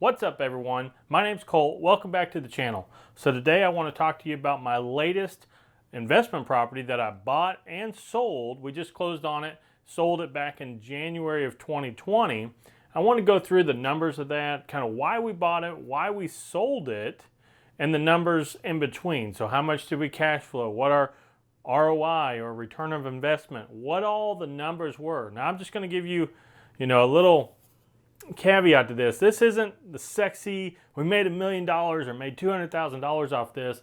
What's up everyone? My name's Colt. Welcome back to the channel. So today I want to talk to you about my latest investment property that I bought and sold. We just closed on it, sold it back in January of 2020. I want to go through the numbers of that, kind of why we bought it, why we sold it, and the numbers in between. So how much did we cash flow? What our ROI or return of investment, what all the numbers were. Now I'm just going to give you, a little caveat to this. This isn't the sexy, we made $1 million or made $200,000 off this.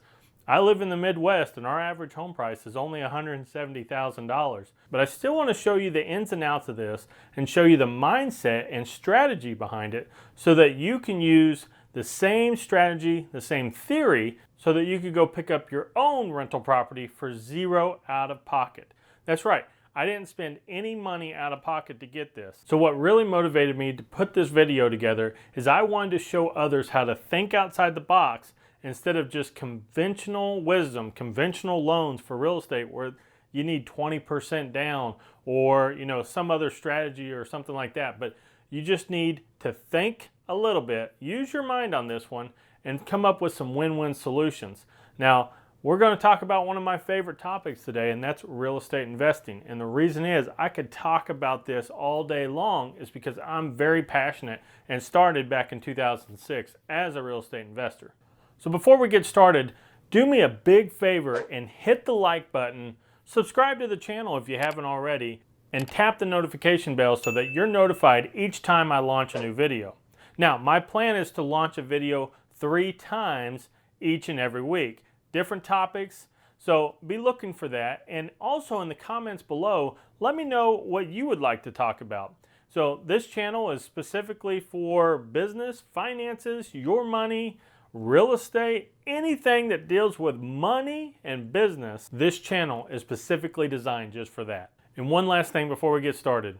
I live in the Midwest and our average home price is only $170,000. But I still want to show you the ins and outs of this and show you the mindset and strategy behind it so that you can use the same strategy, the same theory, so that you could go pick up your own rental property for zero out of pocket. That's right. I didn't spend any money out of pocket to get this. So what really motivated me to put this video together is I wanted to show others how to think outside the box instead of just conventional wisdom, conventional loans for real estate where you need 20% down or some other strategy or something like that. But you just need to think a little bit, use your mind on this one, and come up with some win-win solutions. Now, we're going to talk about one of my favorite topics today, and that's real estate investing. And the reason is I could talk about this all day long is because I'm very passionate and started back in 2006 as a real estate investor. So before we get started, do me a big favor and hit the like button, subscribe to the channel if you haven't already, and tap the notification bell so that you're notified each time I launch a new video. Now, my plan is to launch a video 3 times each and every week. Different topics, so be looking for that. And also in the comments below, let me know what you would like to talk about. So this channel is specifically for business, finances, your money, real estate, anything that deals with money and business. This channel is specifically designed just for that. And one last thing before we get started.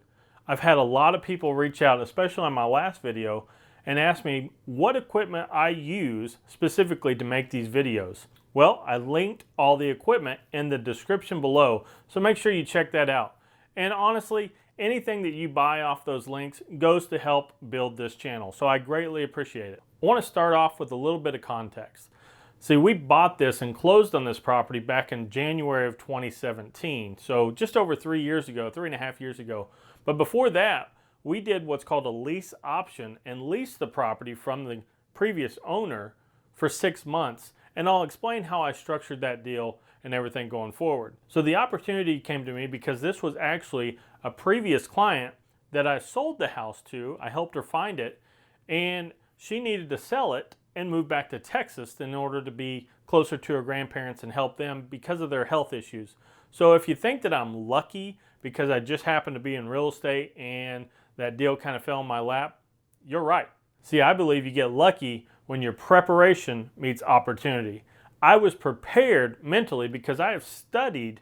I've had a lot of people reach out, especially on my last video, and ask me what equipment I use specifically to make these videos. Well, I linked all the equipment in the description below, so make sure you check that out. And honestly, anything that you buy off those links goes to help build this channel, so I greatly appreciate it. I want to start off with a little bit of context. See, we bought this and closed on this property back in January of 2017, so just over 3 years ago, 3.5 years ago. But before that, we did what's called a lease option and leased the property from the previous owner for 6 months. And I'll explain how I structured that deal and everything going forward. So the opportunity came to me because this was actually a previous client that I sold the house to. I helped her find it, and she needed to sell it and move back to Texas in order to be closer to her grandparents and help them because of their health issues. So if you think that I'm lucky because I just happened to be in real estate and that deal kind of fell in my lap, you're right. See, I believe you get lucky when your preparation meets opportunity. I was prepared mentally because I have studied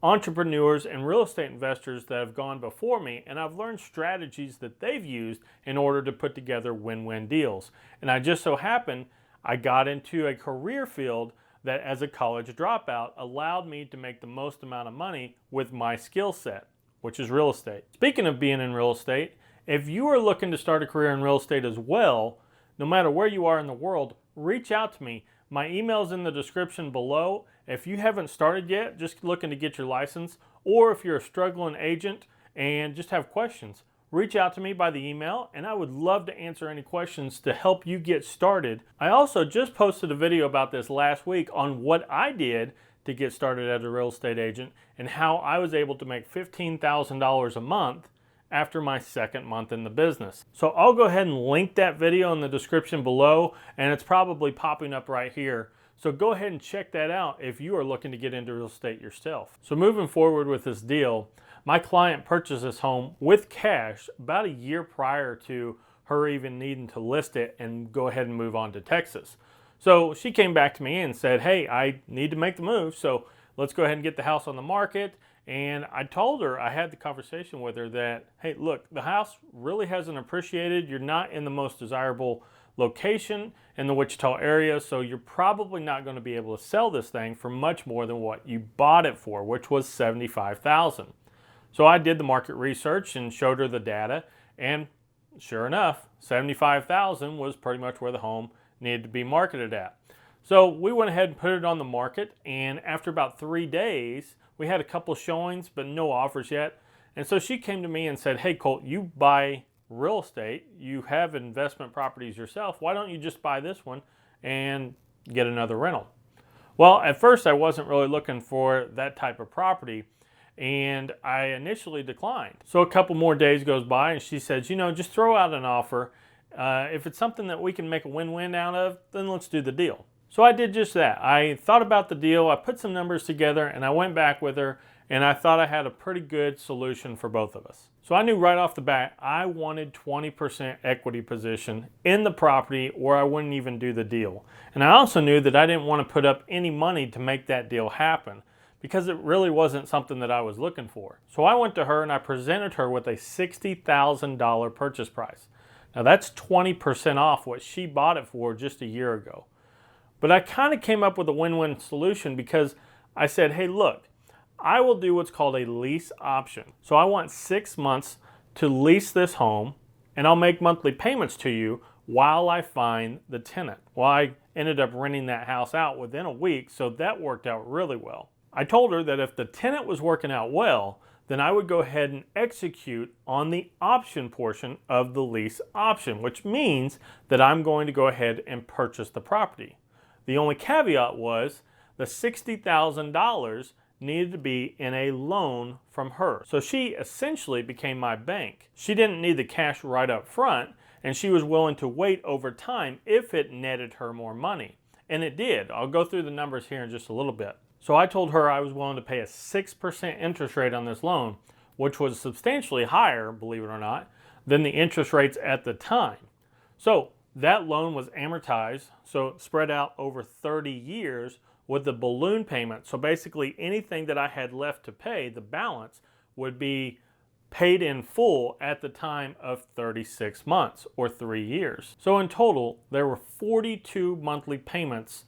entrepreneurs and real estate investors that have gone before me, and I've learned strategies that they've used in order to put together win-win deals. And I just so happened I got into a career field that as a college dropout allowed me to make the most amount of money with my skill set, which is real estate. Speaking of being in real estate, if you are looking to start a career in real estate as well, no matter where you are in the world, reach out to me. My email's in the description below. If you haven't started yet, just looking to get your license, or if you're a struggling agent and just have questions, reach out to me by the email, and I would love to answer any questions to help you get started. I also just posted a video about this last week on what I did to get started as a real estate agent and how I was able to make $15,000 a month after my 2nd month in the business. So I'll go ahead and link that video in the description below, and it's probably popping up right here. So go ahead and check that out if you are looking to get into real estate yourself. So moving forward with this deal, my client purchased this home with cash about a year prior to her even needing to list it and go ahead and move on to Texas. So she came back to me and said, hey, I need to make the move, so let's go ahead and get the house on the market. And I told her, I had the conversation with her that, hey, look, the house really hasn't appreciated. You're not in the most desirable location in the Wichita area, so you're probably not going to be able to sell this thing for much more than what you bought it for, which was $75,000. So I did the market research and showed her the data, and sure enough, $75,000 was pretty much where the home needed to be marketed at. So we went ahead and put it on the market, and after about 3 days, we had a couple showings, but no offers yet. And so she came to me and said, "Hey Colt, you buy real estate, you have investment properties yourself, why don't you just buy this one and get another rental?" Well, at first I wasn't really looking for that type of property, and I initially declined. So a couple more days goes by and she says, just throw out an offer. If it's something that we can make a win-win out of, then let's do the deal. So I did just that. I thought about the deal, I put some numbers together, and I went back with her, and I thought I had a pretty good solution for both of us. So I knew right off the bat I wanted 20% equity position in the property, or I wouldn't even do the deal. And I also knew that I didn't want to put up any money to make that deal happen, because it really wasn't something that I was looking for. So I went to her and I presented her with a $60,000 purchase price. Now that's 20% off what she bought it for just a year ago. But I kind of came up with a win-win solution, because I said, hey, look, I will do what's called a lease option. So I want 6 months to lease this home, and I'll make monthly payments to you while I find the tenant. Well, I ended up renting that house out within a week, so that worked out really well. I told her that if the tenant was working out well, then I would go ahead and execute on the option portion of the lease option, which means that I'm going to go ahead and purchase the property. The only caveat was the $60,000 needed to be in a loan from her. So she essentially became my bank. She didn't need the cash right up front, and she was willing to wait over time if it netted her more money. And it did. I'll go through the numbers here in just a little bit. So I told her I was willing to pay a 6% interest rate on this loan, which was substantially higher, believe it or not, than the interest rates at the time. So that loan was amortized, so spread out over 30 years with the balloon payment. So basically anything that I had left to pay, the balance, would be paid in full at the time of 36 months or 3 years. So in total, there were 42 monthly payments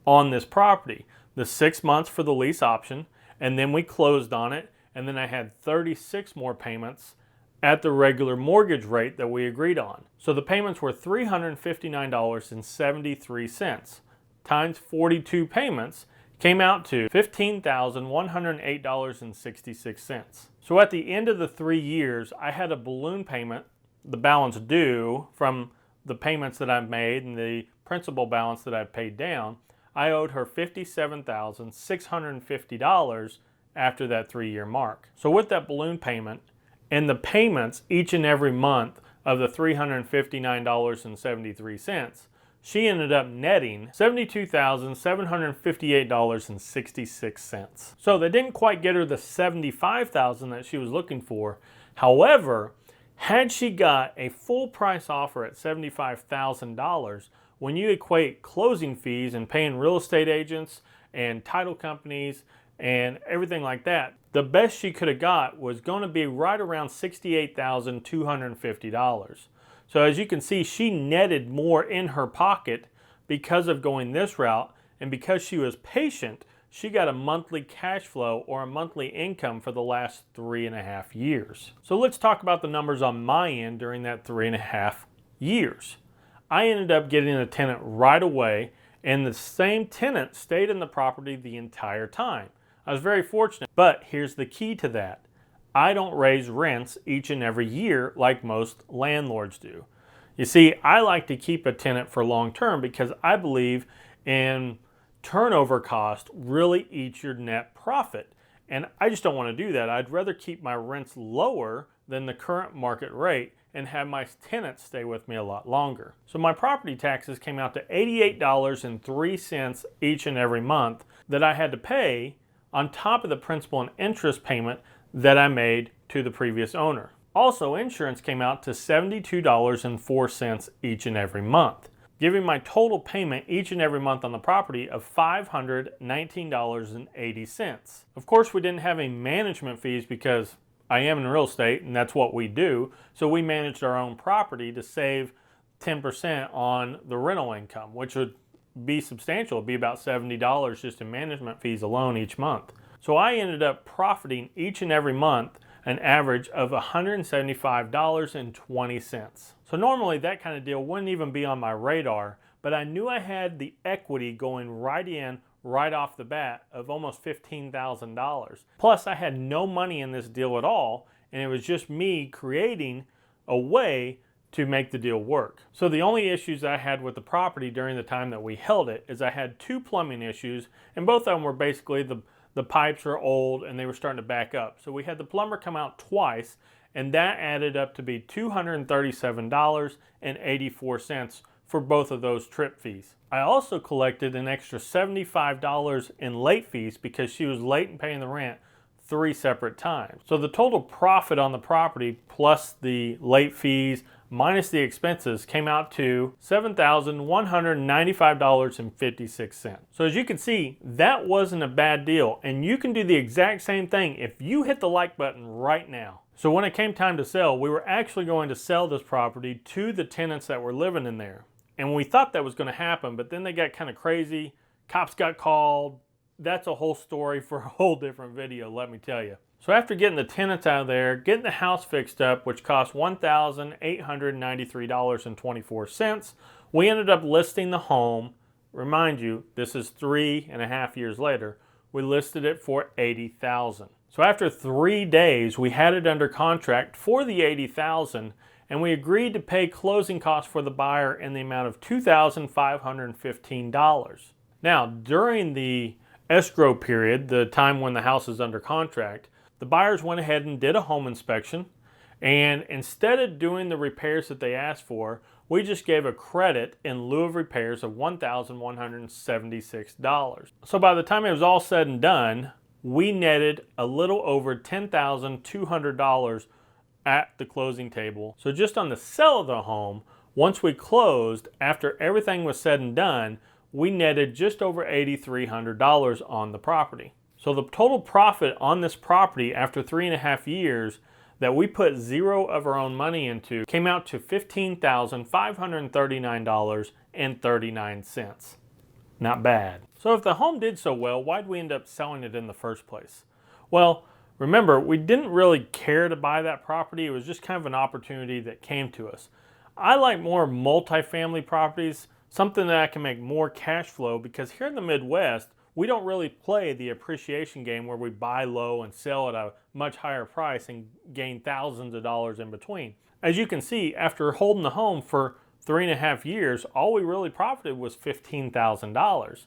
on this property. The 6 months for the lease option, and then we closed on it, and then I had 36 more payments at the regular mortgage rate that we agreed on. So the payments were $359.73 times 42 payments came out to $15,108.66. So at the end of the 3 years, I had a balloon payment, the balance due from the payments that I've made and the principal balance that I've paid down. I owed her $57,650 after that 3-year mark. So with that balloon payment and the payments each and every month of the $359.73, she ended up netting $72,758.66. So they didn't quite get her the $75,000 that she was looking for. However, had she got a full price offer at $75,000, when you equate closing fees and paying real estate agents and title companies and everything like that, the best she could have got was going to be right around $68,250. So as you can see, she netted more in her pocket because of going this route, and because she was patient, she got a monthly cash flow or a monthly income for the last 3.5 years. So let's talk about the numbers on my end during that 3.5 years. I ended up getting a tenant right away, and the same tenant stayed in the property the entire time. I was very fortunate, but here's the key to that. I don't raise rents each and every year like most landlords do. You see, I like to keep a tenant for long term because I believe in turnover cost really eats your net profit. And I just don't want to do that. I'd rather keep my rents lower than the current market rate and have my tenants stay with me a lot longer. So my property taxes came out to $88.03 each and every month that I had to pay on top of the principal and interest payment that I made to the previous owner. Also, insurance came out to $72.04 each and every month, giving my total payment each and every month on the property of $519.80. Of course, we didn't have any management fees because I am in real estate and that's what we do. So we managed our own property to save 10% on the rental income, which would be substantial. It'd be about $70 just in management fees alone each month. So I ended up profiting each and every month an average of $175.20. So normally that kind of deal wouldn't even be on my radar, but I knew I had the equity going right in right off the bat of almost $15,000. Plus I had no money in this deal at all, and it was just me creating a way to make the deal work. So the only issues I had with the property during the time that we held it is I had two plumbing issues, and both of them were basically the pipes are old and they were starting to back up. So we had the plumber come out twice, and that added up to be $237.84 for both of those trip fees. I also collected an extra $75 in late fees because she was late in paying the rent 3 separate times. So the total profit on the property plus the late fees minus the expenses came out to $7,195.56. So as you can see, that wasn't a bad deal, and you can do the exact same thing if you hit the like button right now. So when it came time to sell, we were actually going to sell this property to the tenants that were living in there. And we thought that was going to happen, but then they got kind of crazy. Cops got called. That's a whole story for a whole different video, let me tell you. So after getting the tenants out of there, getting the house fixed up, which cost $1,893.24, we ended up listing the home. Remind you, this is 3.5 years later. We listed it for $80,000. So after 3 days, we had it under contract for the $80,000, and we agreed to pay closing costs for the buyer in the amount of $2,515. Now, during the escrow period, the time when the house is under contract, the buyers went ahead and did a home inspection, and instead of doing the repairs that they asked for, we just gave a credit in lieu of repairs of $1,176. So by the time it was all said and done, we netted a little over $10,200 at the closing table. So just on the sale of the home, once we closed, after everything was said and done, we netted just over $8,300 on the property. So the total profit on this property after 3.5 years that we put zero of our own money into came out to $15,539.39. Not bad. So if the home did so well, why'd we end up selling it in the first place? Well, remember, we didn't really care to buy that property. It was just kind of an opportunity that came to us. I like more multifamily properties, something that I can make more cash flow, because here in the Midwest, we don't really play the appreciation game where we buy low and sell at a much higher price and gain thousands of dollars in between. As you can see, after holding the home for 3.5 years, all we really profited was $15,000.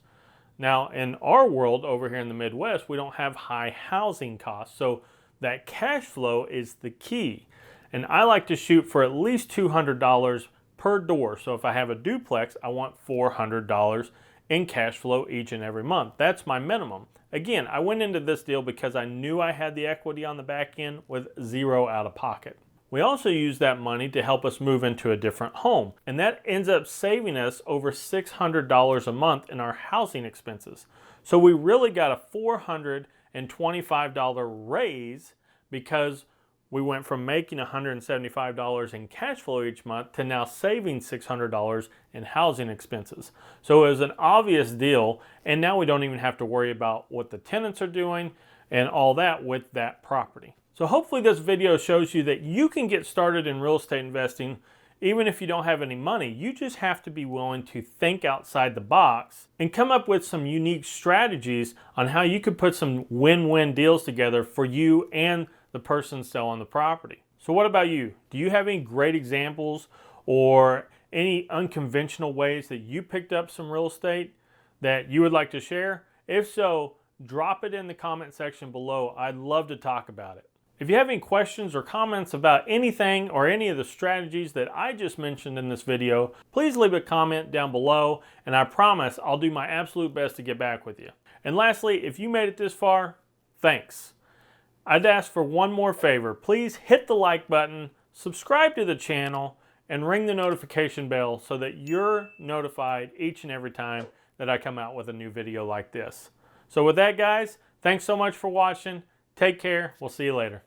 Now, in our world over here in the Midwest, we don't have high housing costs, so that cash flow is the key. And I like to shoot for at least $200 per door. So if I have a duplex, I want $400 in cash flow each and every month. That's my minimum. Again, I went into this deal because I knew I had the equity on the back end with zero out of pocket. We also used that money to help us move into a different home, and that ends up saving us over $600 a month in our housing expenses. So we really got a $425 raise because we went from making $175 in cash flow each month to now saving $600 in housing expenses. So it was an obvious deal, and now we don't even have to worry about what the tenants are doing and all that with that property. So hopefully this video shows you that you can get started in real estate investing even if you don't have any money. You just have to be willing to think outside the box and come up with some unique strategies on how you could put some win-win deals together for you and the person selling the property. So what about you? Do you have any great examples or any unconventional ways that you picked up some real estate that you would like to share? If so, drop it in the comment section below. I'd love to talk about it. If you have any questions or comments about anything or any of the strategies that I just mentioned in this video, please leave a comment down below, and I promise I'll do my absolute best to get back with you. And lastly, if you made it this far, thanks. I'd ask for one more favor. Please hit the like button, subscribe to the channel, and ring the notification bell so that you're notified each and every time that I come out with a new video like this. So with that, guys, thanks so much for watching. Take care. We'll see you later.